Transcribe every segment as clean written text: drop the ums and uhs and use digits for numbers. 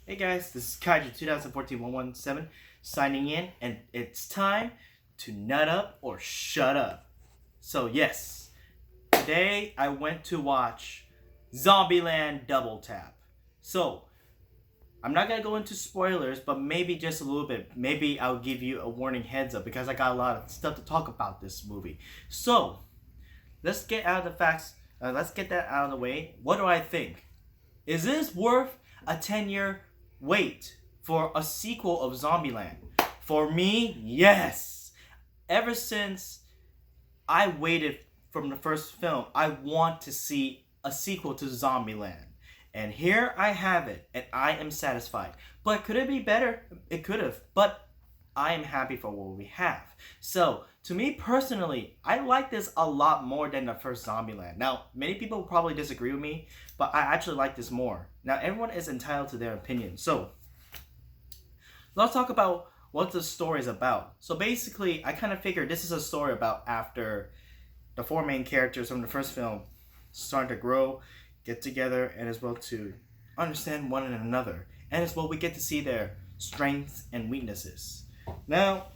Hey guys, this is Kaiju 2014-117 signing in, and it's time to nut up or shut up. So, yes, today I went to watch Zombieland Double Tap. So, I'm not gonna go into spoilers, but maybe just a little bit. Maybe I'll give you a warning heads up because I got a lot of stuff to talk about this movie. So, let's get out of the facts. Let's get that out of the way. What do I think? Is this worth a 10-year wait for a sequel of Zombieland? For me, yes. Ever since I waited from the first film, I want to see a sequel to Zombieland. And here I have it, and I am satisfied. But could it be better? It could have. But I am happy for what we have. So, to me personally, I like this a lot more than the first Zombieland. Now, many people probably disagree with me, but I actually like this more. Now, everyone is entitled to their opinion. So, let's talk about what the story is about. So, basically, I kind of figured this is a story about after the four main characters from the first film start to grow, get together, and as well to understand one another. And as well, we get to see their strengths and weaknesses. Now,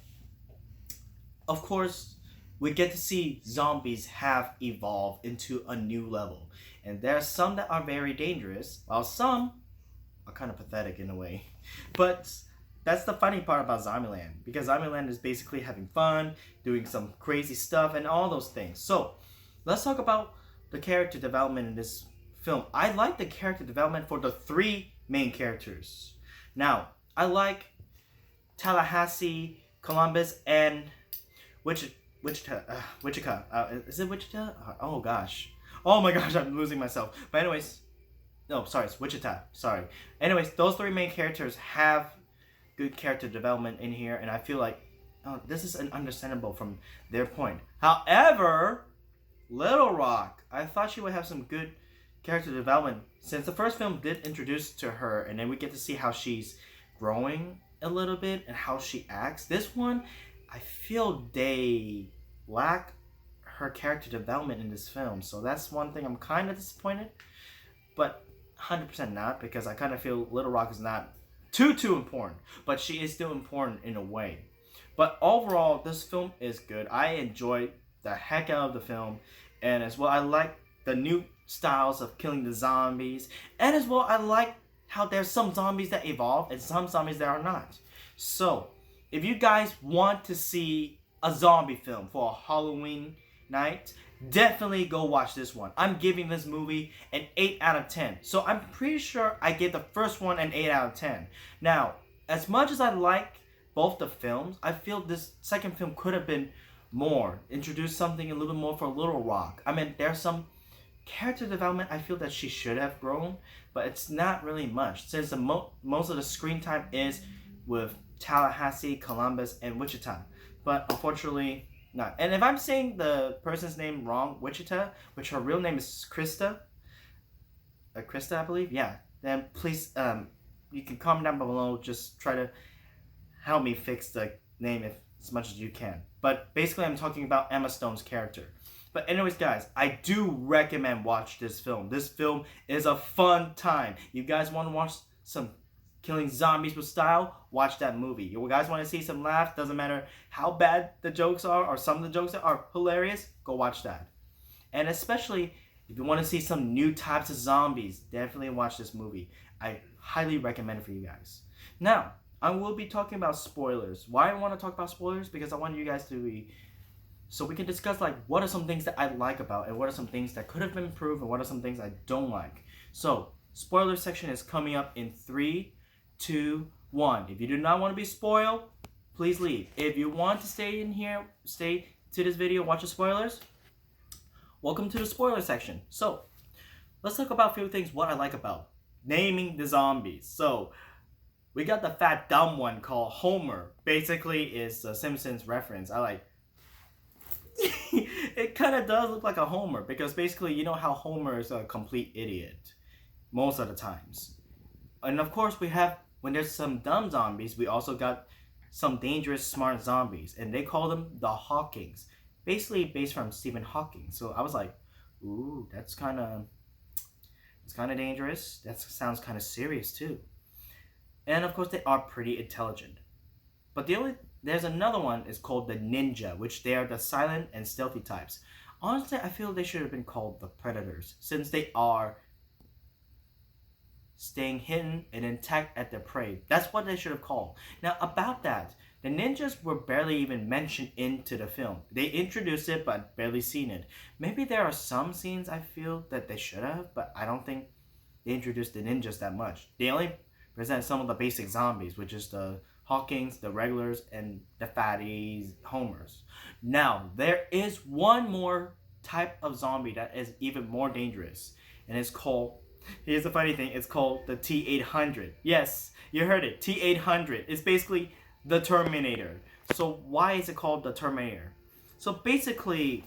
of course, we get to see zombies have evolved into a new level. And there are some that are very dangerous, while some are kind of pathetic in a way. But that's the funny part about Zombieland, because Zombieland is basically having fun, doing some crazy stuff, and all those things. So, let's talk about the character development in this film. I like the character development for the three main characters. Now, I like Tallahassee, Columbus, and Wichita. Is it Wichita? Oh gosh. Oh my gosh, I'm losing myself. But anyways, no, sorry, it's Wichita. Sorry. Anyways, those three main characters have good character development in here, and I feel like this is understandable from their point. However, Little Rock, I thought she would have some good character development since the first film did introduce to her, and then we get to see how she's growing a little bit and how she acts. This one, I feel they lack her character development in this film, so that's one thing I'm kind of disappointed, but 100% not, because I kind of feel Little Rock is not too important, but she is still important in a way. But overall, this film is good. I enjoyed the heck out of the film, and as well, I like the new styles of killing the zombies, and as well, I like how there's some zombies that evolve and some zombies that are not. So, if you guys want to see a zombie film for a Halloween night, definitely go watch this one. I'm giving this movie an 8 out of 10. So I'm pretty sure I gave the first one an 8 out of 10. Now, as much as I like both the films, I feel this second film could have been more. Introduce something a little bit more for Little Rock. I mean, there's some character development I feel that she should have grown, but it's not really much since most of the screen time is with Tallahassee, Columbus, and Wichita. But unfortunately, not. And if I'm saying the person's name wrong, Wichita, which her real name is Krista, Krista, I believe, yeah, then please, you can comment down below, just try to help me fix the name as much as you can. But basically, I'm talking about Emma Stone's character. But anyways, guys, I do recommend watch this film. This film is a fun time. You guys want to watch some killing zombies with style? Watch that movie. You guys want to see some laughs? Doesn't matter how bad the jokes are or some of the jokes that are hilarious, go watch that. And especially if you want to see some new types of zombies, definitely watch this movie. I highly recommend it for you guys. Now, I will be talking about spoilers. Why I want to talk about spoilers? Because I want you guys to be... So we can discuss like what are some things that I like about and what are some things that could have been improved and what are some things I don't like. So, spoiler section is coming up in 3, 2, 1. If you do not want to be spoiled, please leave. If you want to stay in here, stay to this video, watch the spoilers, welcome to the spoiler section. So, let's talk about a few things what I like about naming the zombies. So, we got the fat dumb one called Homer. Basically, is a Simpsons reference. I like... It kind of does look like a Homer, because basically, you know how Homer is a complete idiot most of the times. And of course, we have, when there's some dumb zombies, we also got some dangerous, smart zombies. And they call them the Hawkings. Basically based from Stephen Hawking. So I was like, ooh, it's kind of dangerous. That sounds kind of serious too. And of course, they are pretty intelligent. But there's another one is called the ninja, which they are the silent and stealthy types. Honestly, I feel they should have been called the predators, since they are staying hidden and intact at their prey. That's what they should have called. Now, about that, the ninjas were barely even mentioned into the film. They introduced it, but barely seen it. Maybe there are some scenes I feel that they should have, but I don't think they introduced the ninjas that much. They only present some of the basic zombies, which is the Hawkings, the regulars, and the fatties, homers. Now, there is one more type of zombie that is even more dangerous, and it's called, here's the funny thing, it's called the T-800. Yes, you heard it, T-800. It's basically the Terminator. So why is it called the Terminator? So basically,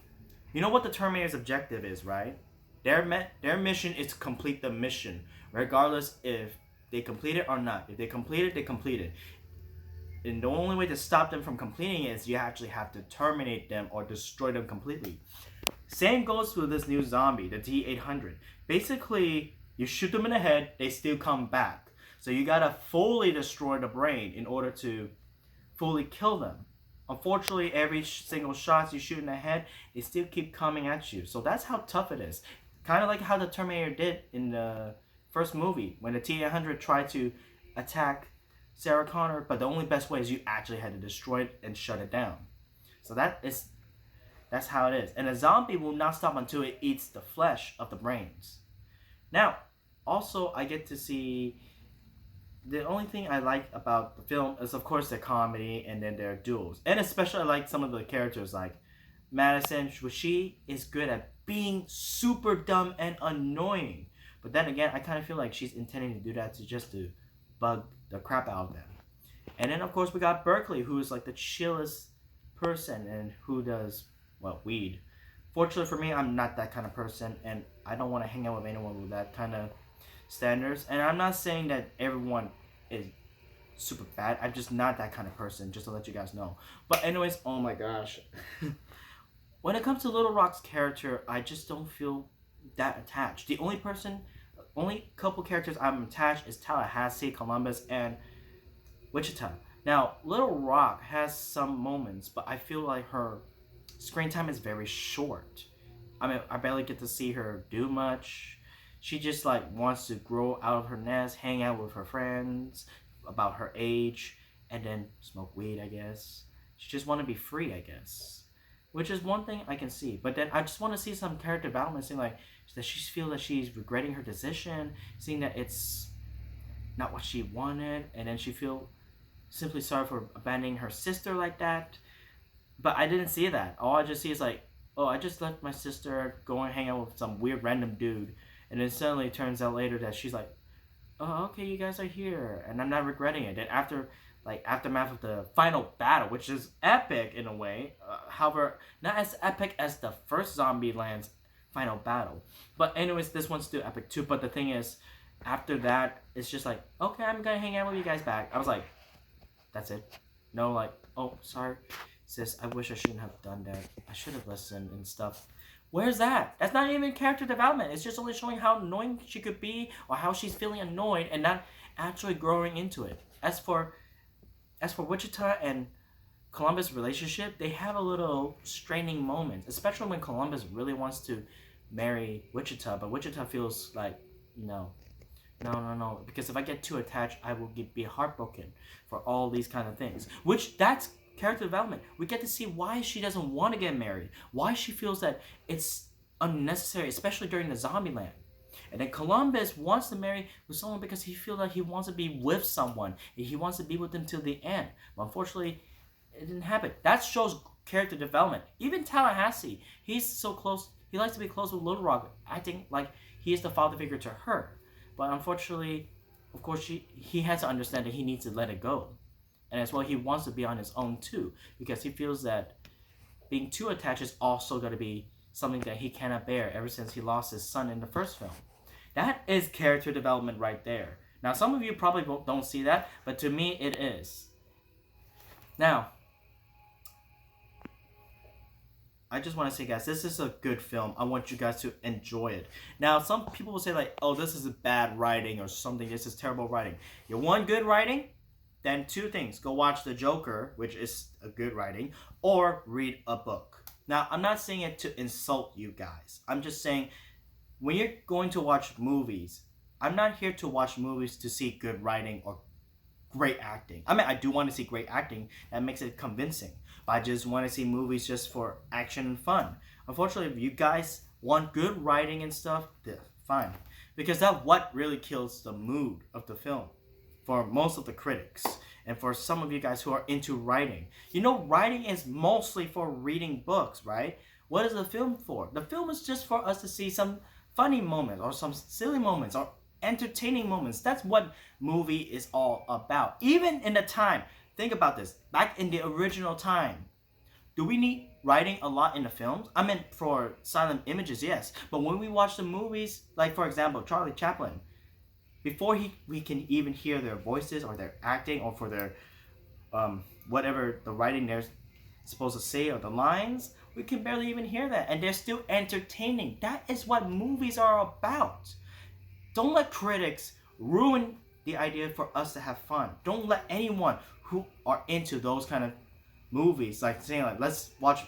you know what the Terminator's objective is, right? Their mission is to complete the mission, regardless if they complete it or not. If they complete it, they complete it. And the only way to stop them from completing it is you actually have to terminate them or destroy them completely. Same goes with this new zombie, the T-800. Basically, you shoot them in the head, they still come back. So you gotta fully destroy the brain in order to fully kill them. Unfortunately, every single shot you shoot in the head, they still keep coming at you. So that's how tough it is. Kind of like how the Terminator did in the first movie, when the T-800 tried to attack Sarah Connor, but the only best way is you actually had to destroy it and shut it down. So that's how it is. And a zombie will not stop until it eats the flesh of the brains. Now, also I get to see, the only thing I like about the film is of course the comedy and then their duels. And especially I like some of the characters like Madison. She is good at being super dumb and annoying. But then again, I kind of feel like she's intending to do that to bug the crap out of them. And then of course we got Berkeley, who is like the chillest person and who does, well, weed. Fortunately for me, I'm not that kind of person, and I don't want to hang out with anyone with that kind of standards. And I'm not saying that everyone is super bad. I'm just not that kind of person, just to let you guys know. But anyways, oh my gosh. When it comes to Little Rock's character, I just don't feel that attached. The only couple characters I'm attached is Tallahassee, Columbus, and Wichita. Now, Little Rock has some moments, but I feel like her screen time is very short. I mean, I barely get to see her do much. She just like wants to grow out of her nest, hang out with her friends about her age, and then smoke weed, I guess. She just want to be free, I guess. Which is one thing I can see. But then I just want to see some character development, seeing like that she feels that she's regretting her decision, seeing that it's not what she wanted, and then she feel simply sorry for abandoning her sister like that. But I didn't see that. All I just see is like, oh, I just left my sister go and hang out with some weird random dude, and then suddenly it turns out later that she's like, oh, okay, you guys are here, and I'm not regretting it. And after aftermath of the final battle, which is epic in a way, however, not as epic as the first Zombieland's final battle. But anyways, this one's still epic too. But the thing is, after that, it's just like, okay, I'm gonna hang out with you guys back. I was like, that's it. No, like, oh, sorry, sis, I wish I shouldn't have done that. I should have listened and stuff. Where's that? That's not even character development. It's just only showing how annoying she could be or how she's feeling annoyed and not actually growing into it. As for Wichita and Columbus' relationship, they have a little straining moments, especially when Columbus really wants to marry Wichita, but Wichita feels like, no, because if I get too attached, I will be heartbroken for all these kind of things. Which, that's character development. We get to see why she doesn't want to get married, why she feels that it's unnecessary, especially during the Zombieland. And then Columbus wants to marry with someone because he feels like he wants to be with someone. He wants to be with them till the end. But unfortunately, it didn't happen. That shows character development. Even Tallahassee, he's so close. He likes to be close with Little Rock, acting like he is the father figure to her. But unfortunately, of course, he has to understand that he needs to let it go. And as well, he wants to be on his own too, because he feels that being too attached is also going to be something that he cannot bear ever since he lost his son in the first film. That is character development right there. Now, some of you probably don't see that, but to me, it is. Now, I just want to say, guys, this is a good film. I want you guys to enjoy it. Now, some people will say like, "Oh, this is a bad writing or something. This is terrible writing." You want good writing? Then two things: go watch The Joker, which is a good writing, or read a book. Now, I'm not saying it to insult you guys. I'm just saying when you're going to watch movies, I'm not here to watch movies to see good writing or great acting. I mean, I do want to see great acting that makes it convincing. But I just want to see movies just for action and fun. Unfortunately, if you guys want good writing and stuff, yeah, fine. Because that's what really kills the mood of the film for most of the critics. And for some of you guys who are into writing. You know, writing is mostly for reading books, right? What is the film for? The film is just for us to see some funny moments or some silly moments or entertaining moments. That's what movie is all about. Even in the time, think about this, back in the original time, do we need writing a lot in the films? I mean, for silent images, yes, but when we watch the movies, like for example Charlie Chaplin, before we can even hear their voices or their acting or for their whatever the writing they're supposed to say or the lines, we can barely even hear that, and they're still entertaining. That is what movies are about. Don't let critics ruin the idea for us to have fun. Don't let anyone who are into those kind of movies, like saying like, let's watch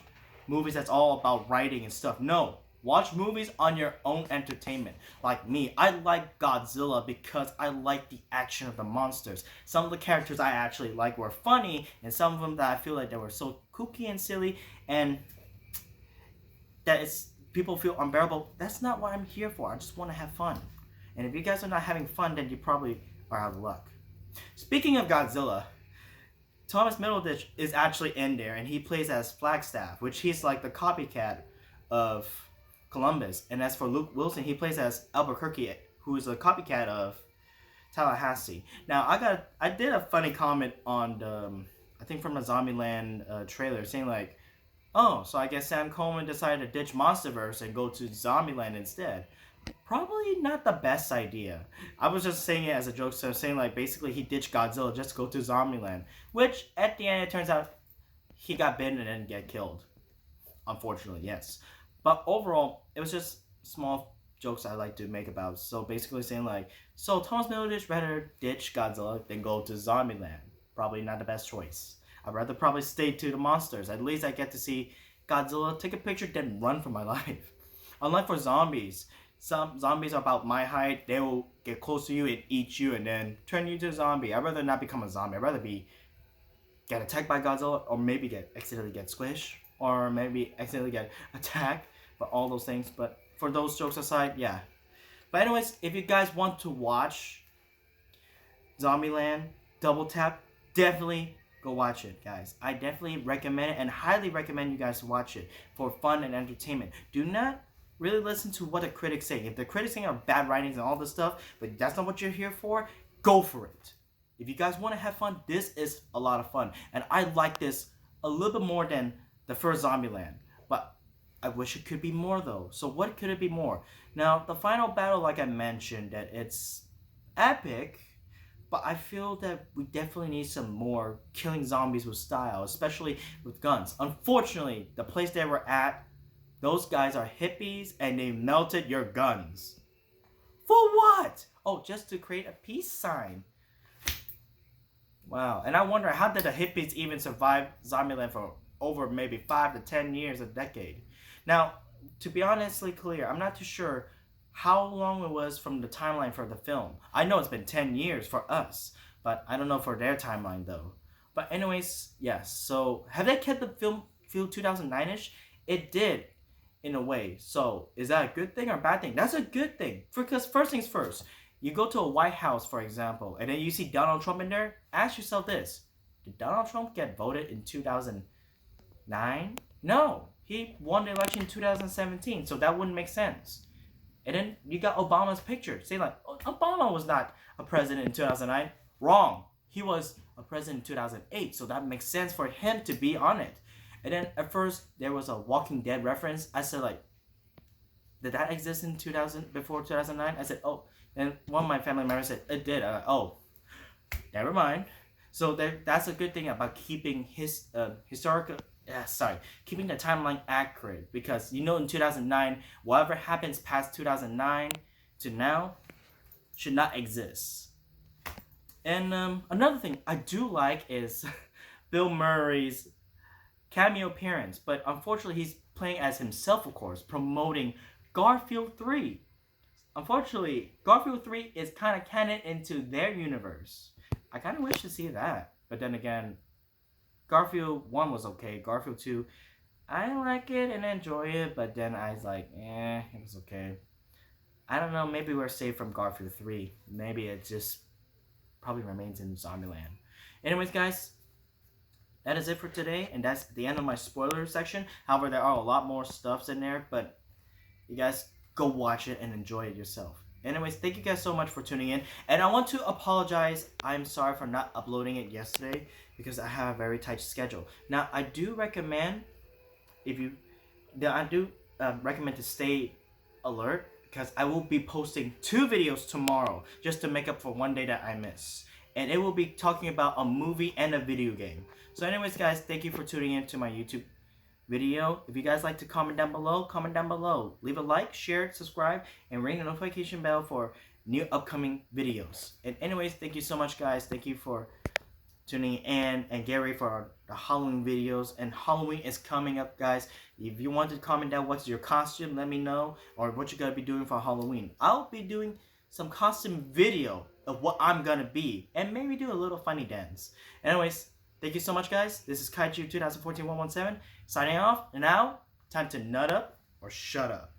movies that's all about writing and stuff. No, watch movies on your own entertainment. Like me, I like Godzilla because I like the action of the monsters. Some of the characters I actually like were funny, and some of them that I feel like they were so kooky and silly, and that it's people feel unbearable. That's not what I'm here for. I just want to have fun. And if you guys are not having fun, then you probably are out of luck. Speaking of Godzilla, Thomas Middleditch is actually in there, and he plays as Flagstaff, which he's like the copycat of Columbus. And as for Luke Wilson, he plays as Albuquerque, who is a copycat of Tallahassee. Now, I did a funny comment on the, I think from the Zombieland trailer, saying like, oh, so I guess Sam Coleman decided to ditch MonsterVerse and go to Zombieland instead. Probably not the best idea. I was just saying it as a joke, so saying like basically he ditched Godzilla just to go to Zombieland, which at the end it turns out he got bitten and didn't get killed. Unfortunately, yes. But overall, it was just small jokes I like to make about. So basically saying like, so Thomas Middleditch rather ditch Godzilla than go to Zombieland. Probably not the best choice. I'd rather probably stay to the monsters. At least I get to see Godzilla take a picture, then run for my life. Unlike for zombies, some zombies are about my height. They will get close to you and eat you and then turn you to a zombie. I'd rather not become a zombie. I'd rather get attacked by Godzilla, or maybe accidentally get squished, or maybe accidentally get attacked. But all those things. But for those jokes aside, yeah. But anyways, if you guys want to watch Zombieland Double Tap, definitely go watch it, guys. I definitely recommend it and highly recommend you guys watch it for fun and entertainment. Do not really listen to what the critics say. If the critics say are bad writings and all this stuff, but that's not what you're here for, go for it. If you guys want to have fun, this is a lot of fun. And I like this a little bit more than the first Zombieland. But I wish it could be more though. So what could it be more? Now, the final battle, like I mentioned, that it's epic, but I feel that we definitely need some more killing zombies with style, especially with guns. Unfortunately, the place they were at, those guys are hippies and they melted your guns. For what? Oh, just to create a peace sign. Wow. And I wonder, how did the hippies even survive Zombieland for over maybe 5 to 10 years, a decade? Now, to be honestly clear, I'm not too sure how long it was from the timeline for the film. I know it's been 10 years for us, but I don't know for their timeline though. But anyways, yes. So have they kept the film feel 2009-ish? It did, in a way. So is that a good thing or a bad thing? That's a good thing. Because first things first, you go to a White House, for example, and then you see Donald Trump in there. Ask yourself this: did Donald Trump get voted in 2009? No, he won the election in 2017, so that wouldn't make sense. And then you got Obama's picture. Say like, oh, Obama was not a president in 2009. Wrong. He was a president in 2008. So that makes sense for him to be on it. And then at first there was a Walking Dead reference. I said like, did that exist in 2000 before 2009? I said, oh. And one of my family members said it did. Oh, never mind. So that's a good thing about keeping his historical keeping the timeline accurate, because you know in 2009, whatever happens past 2009 to now should not exist. And another thing I do like is Bill Murray's cameo appearance, but unfortunately he's playing as himself, of course, promoting Garfield 3. Unfortunately, Garfield 3 is kind of canon into their universe. I kind of wish to see that, but then again, Garfield 1 was okay. Garfield 2, I like it and enjoy it, but then I was like, it was okay. I don't know, maybe we're safe from Garfield 3. Maybe it just probably remains in Zombieland. Anyways, guys, that is it for today, and that's the end of my spoiler section. However, there are a lot more stuffs in there, but you guys go watch it and enjoy it yourself. Anyways, thank you guys so much for tuning in, and I want to apologize. I'm sorry for not uploading it yesterday because I have a very tight schedule. Now, I do recommend recommend to stay alert, because I will be posting 2 videos tomorrow just to make up for one day that I miss. And it will be talking about a movie and a video game. So anyways, guys, thank you for tuning in to my YouTube video. If you guys like to comment down below, comment down below. Leave a like, share, subscribe, and ring the notification bell for new upcoming videos. And anyways, thank you so much, guys. Thank you for tuning in, and get ready for the Halloween videos. And Halloween is coming up, guys. If you want to comment down what's your costume, let me know, or what you're gonna be doing for Halloween. I'll be doing some costume video of what I'm gonna be, and maybe do a little funny dance. Anyways, thank you so much, guys. This is Kaiju 2014-117 signing off, and now time to nut up or shut up.